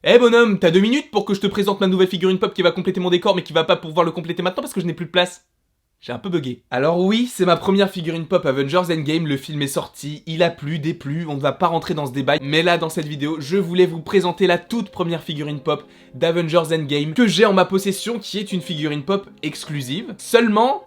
Eh bonhomme, t'as 2 minutes pour que je te présente ma nouvelle figurine pop qui va compléter mon décor mais qui va pas pouvoir le compléter maintenant parce que je n'ai plus de place. J'ai un peu bugué. Alors oui, c'est ma première figurine pop Avengers Endgame, le film est sorti, il a plu, déplu, on ne va pas rentrer dans ce débat. Mais là, dans cette vidéo, je voulais vous présenter la toute première figurine pop d'Avengers Endgame que j'ai en ma possession, qui est une figurine pop exclusive. Seulement,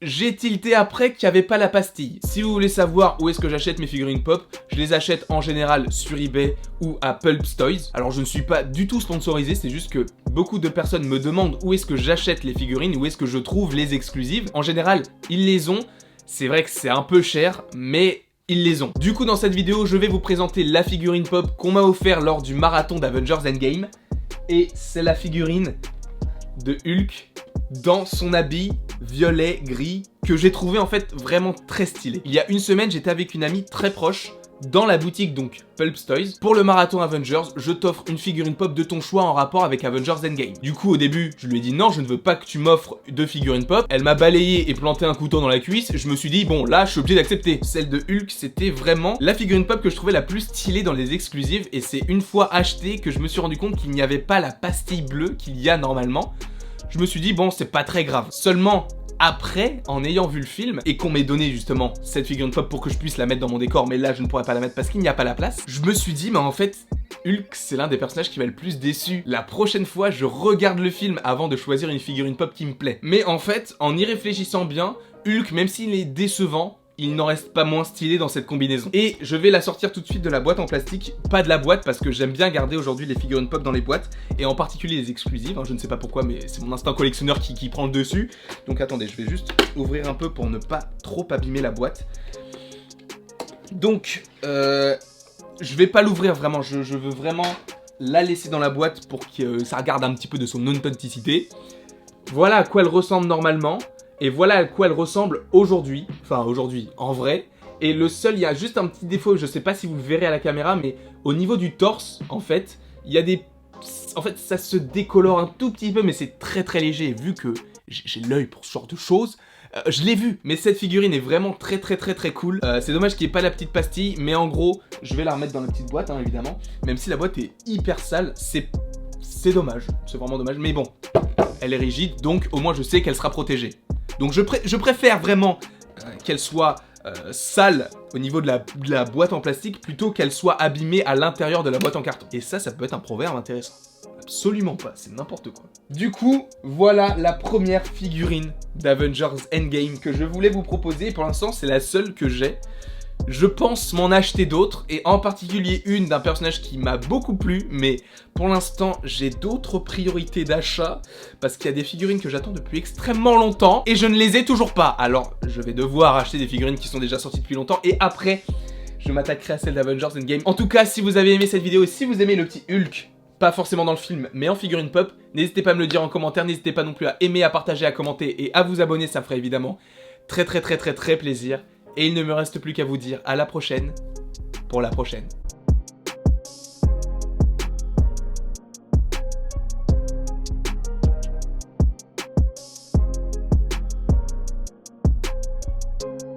j'ai tilté après qu'il n'y avait pas la pastille. Si vous voulez savoir où est-ce que j'achète mes figurines pop, je les achète en général sur eBay ou à Pulps Toys. Alors je ne suis pas du tout sponsorisé, c'est juste que beaucoup de personnes me demandent où est-ce que j'achète les figurines, où est-ce que je trouve les exclusives. En général, ils les ont. C'est vrai que c'est un peu cher, mais ils les ont. Du coup, dans cette vidéo, je vais vous présenter la figurine pop qu'on m'a offert lors du marathon d'Avengers Endgame. Et c'est la figurine de Hulk dans son habit violet gris que j'ai trouvé en fait vraiment très stylé. Il y a une semaine, j'étais avec une amie très proche dans la boutique donc Pulps Toys. Pour le marathon Avengers, je t'offre une figurine pop de ton choix en rapport avec Avengers Endgame. Du coup au début, je lui ai dit non, je ne veux pas que tu m'offres de figurines pop. Elle m'a balayé et planté un couteau dans la cuisse. Je me suis dit bon là, je suis obligé d'accepter. Celle de Hulk, c'était vraiment la figurine pop que je trouvais la plus stylée dans les exclusives et c'est une fois achetée que je me suis rendu compte qu'il n'y avait pas la pastille bleue qu'il y a normalement. Je me suis dit bon, c'est pas très grave. Seulement après, en ayant vu le film et qu'on m'ait donné justement cette figurine pop pour que je puisse la mettre dans mon décor, mais là je ne pourrais pas la mettre parce qu'il n'y a pas la place, je me suis dit mais en fait Hulk c'est l'un des personnages qui m'a le plus déçu. La prochaine fois je regarde le film avant de choisir une figurine pop qui me plaît. Mais en fait, en y réfléchissant bien, Hulk même s'il est décevant, il n'en reste pas moins stylé dans cette combinaison. Et je vais la sortir tout de suite de la boîte en plastique, pas de la boîte parce que j'aime bien garder aujourd'hui les figurines pop dans les boîtes, et en particulier les exclusives, hein, je ne sais pas pourquoi mais c'est mon instinct collectionneur qui prend le dessus. Donc attendez, je vais juste ouvrir un peu pour ne pas trop abîmer la boîte. Donc, je vais pas l'ouvrir vraiment, je veux vraiment la laisser dans la boîte pour que ça garde un petit peu de son authenticité. Voilà à quoi elle ressemble normalement. Et voilà à quoi elle ressemble aujourd'hui, enfin aujourd'hui en vrai. Et le seul, il y a juste un petit défaut, je sais pas si vous le verrez à la caméra, mais au niveau du torse, en fait, il y a des... En fait, ça se décolore un tout petit peu, mais c'est très très léger. Vu que j'ai l'œil pour ce genre de choses, je l'ai vu. Mais cette figurine est vraiment très cool. C'est dommage qu'il n'y ait pas la petite pastille, mais en gros, je vais la remettre dans la petite boîte, hein, évidemment. Même si la boîte est hyper sale, c'est dommage, c'est vraiment dommage. Mais bon, elle est rigide, donc au moins je sais qu'elle sera protégée. Donc je préfère vraiment qu'elle soit sale au niveau de la boîte en plastique plutôt qu'elle soit abîmée à l'intérieur de la boîte en carton. Et ça peut être un proverbe intéressant. Absolument pas, c'est n'importe quoi. Du coup, voilà la première figurine d'Avengers Endgame que je voulais vous proposer. Pour l'instant, c'est la seule que j'ai. Je pense m'en acheter d'autres, et en particulier une d'un personnage qui m'a beaucoup plu, mais pour l'instant j'ai d'autres priorités d'achat, parce qu'il y a des figurines que j'attends depuis extrêmement longtemps, et je ne les ai toujours pas. Alors je vais devoir acheter des figurines qui sont déjà sorties depuis longtemps, et après je m'attaquerai à celle d'Avengers Endgame. En tout cas, si vous avez aimé cette vidéo, et si vous aimez le petit Hulk, pas forcément dans le film, mais en figurine pop, n'hésitez pas à me le dire en commentaire, n'hésitez pas non plus à aimer, à partager, à commenter, et à vous abonner, ça ferait évidemment très plaisir. Et il ne me reste plus qu'à vous dire à la prochaine pour la prochaine.